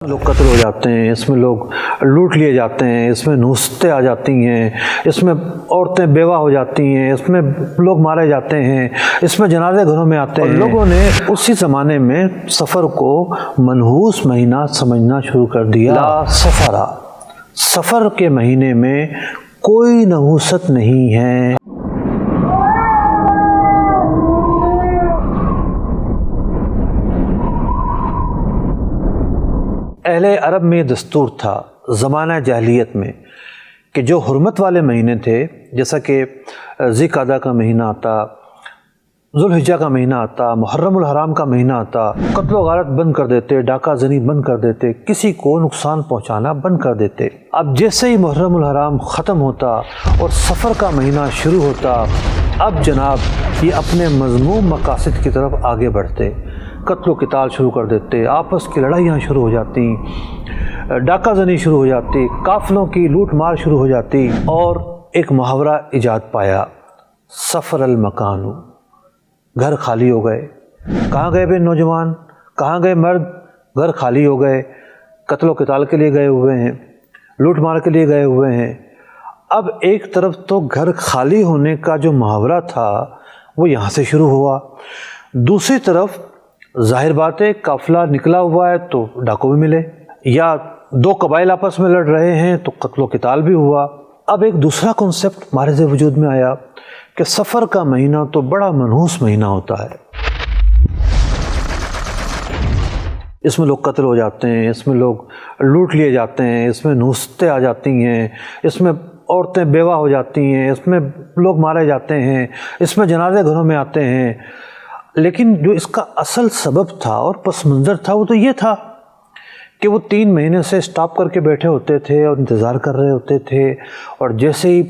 لوگ قتل ہو جاتے ہیں، اس میں لوگ لوٹ لیے جاتے ہیں، اس میں نحوستیں آ جاتی ہیں، اس میں عورتیں بیوہ ہو جاتی ہیں، اس میں لوگ مارے جاتے ہیں، اس میں جنازے گھروں میں آتے ہیں۔ لوگوں نے اسی زمانے میں سفر کو منحوس مہینہ سمجھنا شروع کر دیا۔ لا سفرا، سفر کے مہینے میں کوئی نحوست نہیں ہے۔ اہل عرب میں دستور تھا زمانہ جاہلیت میں کہ جو حرمت والے مہینے تھے، جیسا کہ ذی قعدہ کا مہینہ آتا، ذوالحجہ کا مہینہ آتا، محرم الحرام کا مہینہ آتا، قتل و غارت بند کر دیتے، ڈاکہ زنی بند کر دیتے، کسی کو نقصان پہنچانا بند کر دیتے۔ اب جیسے ہی محرم الحرام ختم ہوتا اور سفر کا مہینہ شروع ہوتا، اب جناب یہ اپنے مذموم مقاصد کی طرف آگے بڑھتے، قتل و قتال شروع کر دیتے، آپس کی لڑائیاں شروع ہو جاتی، ڈاکہ زنی شروع ہو جاتی، قافلوں کی لوٹ مار شروع ہو جاتی، اور ایک محاورہ ایجاد پایا، سفر المکان، گھر خالی ہو گئے۔ کہاں گئے بے نوجوان، کہاں گئے مرد؟ گھر خالی ہو گئے، قتل و قتال کے لیے گئے ہوئے ہیں، لوٹ مار کے لیے گئے ہوئے ہیں۔ اب ایک طرف تو گھر خالی ہونے کا جو محاورہ تھا وہ یہاں سے شروع ہوا، دوسری طرف ظاہر بات ہے قافلہ نکلا ہوا ہے تو ڈاکو بھی ملے، یا دو قبائل آپس میں لڑ رہے ہیں تو قتل و قتال بھی ہوا۔ اب ایک دوسرا کنسپٹ مارز وجود میں آیا کہ سفر کا مہینہ تو بڑا منحوس مہینہ ہوتا ہے، اس میں لوگ قتل ہو جاتے ہیں، اس میں لوگ لوٹ لیے جاتے ہیں، اس میں نحوستیں آ جاتی ہیں، اس میں عورتیں بیوہ ہو جاتی ہیں، اس میں لوگ مارے جاتے ہیں، اس میں جنازے گھروں میں آتے ہیں۔ لیکن جو اس کا اصل سبب تھا اور پس منظر تھا وہ تو یہ تھا کہ وہ 3 مہینے سے سٹاپ کر کے بیٹھے ہوتے تھے اور انتظار کر رہے ہوتے تھے، اور جیسے ہی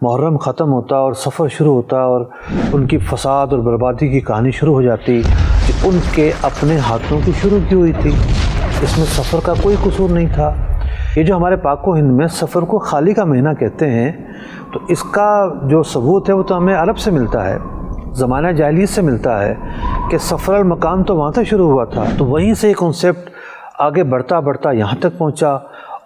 محرم ختم ہوتا اور سفر شروع ہوتا اور ان کی فساد اور بربادی کی کہانی شروع ہو جاتی کہ ان کے اپنے ہاتھوں کی شروع کی ہوئی تھی، اس میں سفر کا کوئی قصور نہیں تھا۔ یہ جو ہمارے پاک و ہند میں سفر کو خالی کا مہینہ کہتے ہیں، تو اس کا جو ثبوت ہے وہ تو ہمیں عرب سے ملتا ہے، زمانہ جاہلیت سے ملتا ہے کہ سفر المکان تو وہاں سے شروع ہوا تھا، تو وہیں سے یہ کنسیپٹ آگے بڑھتا بڑھتا یہاں تک پہنچا،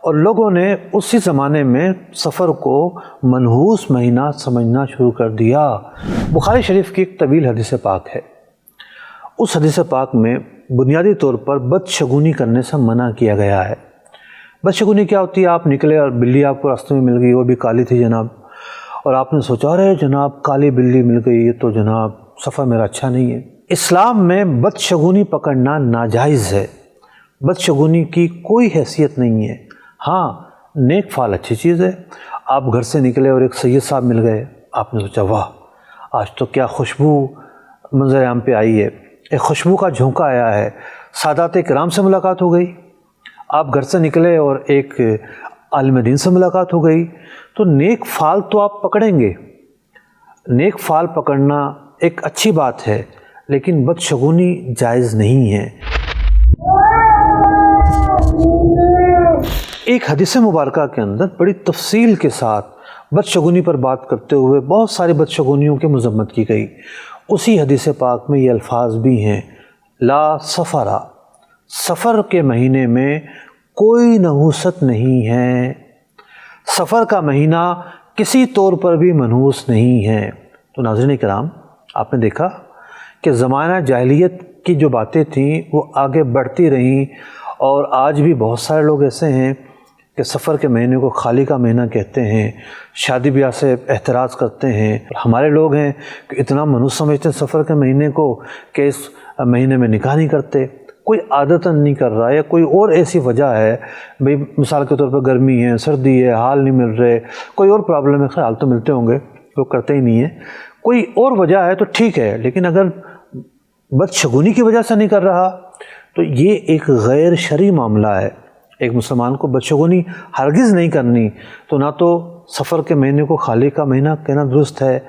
اور لوگوں نے اسی زمانے میں سفر کو منحوس مہینہ سمجھنا شروع کر دیا۔ بخاری شریف کی ایک طویل حدیث پاک ہے، اس حدیث پاک میں بنیادی طور پر بدشگونی کرنے سے منع کیا گیا ہے۔ بدشگونی کیا ہوتی ہے؟ آپ نکلے اور بلی آپ کو راستے میں مل گئی، وہ بھی کالی تھی جناب، اور آپ نے سوچا رہے جناب کالی بلی مل گئی، یہ تو جناب سفر میرا اچھا نہیں ہے۔ اسلام میں بدشگونی پکڑنا ناجائز ہے، بدشگونی کی کوئی حیثیت نہیں ہے۔ ہاں، نیک فعل اچھی چیز ہے۔ آپ گھر سے نکلے اور ایک سید صاحب مل گئے، آپ نے سوچا واہ آج تو کیا خوشبو منظر عام پہ آئی ہے، ایک خوشبو کا جھونکا آیا ہے، سادات کرام سے ملاقات ہو گئی۔ آپ گھر سے نکلے اور ایک عالم دین سے ملاقات ہو گئی، تو نیک فعل تو آپ پکڑیں گے، نیک فعل پکڑنا ایک اچھی بات ہے، لیکن بدشگونی جائز نہیں ہے۔ ایک حدیث مبارکہ کے اندر بڑی تفصیل کے ساتھ بدشگونی پر بات کرتے ہوئے بہت ساری بدشگونیوں کی مذمت کی گئی۔ اسی حدیث پاک میں یہ الفاظ بھی ہیں، لا سفرا، سفر کے مہینے میں کوئی نحوست نہیں ہے، سفر کا مہینہ کسی طور پر بھی منحوس نہیں ہے۔ تو ناظرین کرام، آپ نے دیکھا کہ زمانہ جاہلیت کی جو باتیں تھیں وہ آگے بڑھتی رہیں، اور آج بھی بہت سارے لوگ ایسے ہیں کہ سفر کے مہینے کو خالی کا مہینہ کہتے ہیں، شادی بیاہ سے احتراز کرتے ہیں۔ ہمارے لوگ ہیں کہ اتنا منحوس سمجھتے ہیں سفر کے مہینے کو کہ اس مہینے میں نکاح نہیں کرتے، کوئی عادتاً نہیں کر رہا، یا کوئی اور ایسی وجہ ہے، بھئی مثال کے طور پر گرمی ہے، سردی ہے، حال نہیں مل رہے، کوئی اور پرابلم ہے، خیر حال تو ملتے ہوں گے، لوگ کرتے ہی نہیں ہیں، کوئی اور وجہ ہے تو ٹھیک ہے، لیکن اگر بدشگونی کی وجہ سے نہیں کر رہا تو یہ ایک غیر شرعی معاملہ ہے۔ ایک مسلمان کو بدشگونی ہرگز نہیں کرنی، تو نہ تو سفر کے مہینے کو خالی کا مہینہ کہنا درست ہے،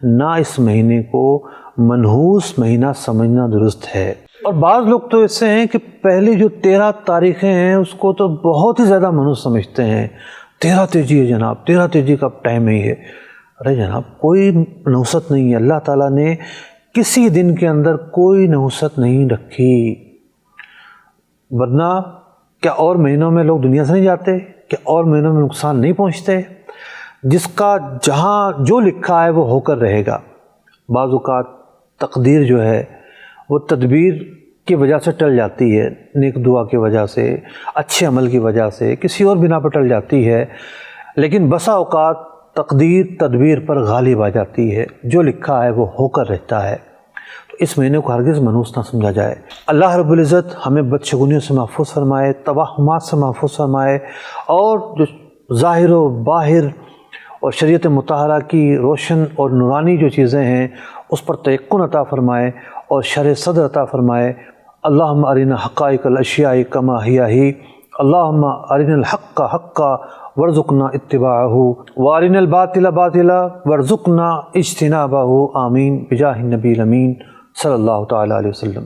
نہ اس مہینے کو منحوس مہینہ سمجھنا درست ہے۔ اور بعض لوگ تو ایسے ہیں کہ پہلی جو 13 تاریخیں ہیں اس کو تو بہت ہی زیادہ منحوس سمجھتے ہیں، 13 تیجی ہے جناب، 13 تیجی کا ٹائم ہے یہ۔ ارے جناب کوئی نحوست نہیں ہے، اللہ تعالیٰ نے کسی دن کے اندر کوئی نحوست نہیں رکھی، ورنہ کیا اور مہینوں میں لوگ دنیا سے نہیں جاتے؟ کیا اور مہینوں میں نقصان نہیں پہنچتے؟ جس کا جہاں جو لکھا ہے وہ ہو کر رہے گا۔ بعض اوقات تقدیر جو ہے وہ تدبیر کی وجہ سے ٹل جاتی ہے، نیک دعا کی وجہ سے، اچھے عمل کی وجہ سے، کسی اور بنا پر ٹل جاتی ہے، لیکن بسا اوقات تقدیر تدبیر پر غالب آ جاتی ہے، جو لکھا ہے وہ ہو کر رہتا ہے۔ تو اس مہینے کو ہرگز منحوس نہ سمجھا جائے۔ اللہ رب العزت ہمیں بدشگونیوں سے محفوظ فرمائے، توہمات سے محفوظ فرمائے، اور جو ظاہر و باہر اور شریعت مطہرہ کی روشن اور نورانی جو چیزیں ہیں اس پر تیقن عطا فرمائے اور شرح صدر عطا فرمائے۔ اللہم ارنا حقائق الاشیاء کما ہی، اللہم ارنا الحق حقا وارزقنا اتباعہ وارنا الباطل باطلا وارزقنا اجتنابہ، آمین بجاہ النبی الامین صلی اللہ تعالی علیہ وسلم۔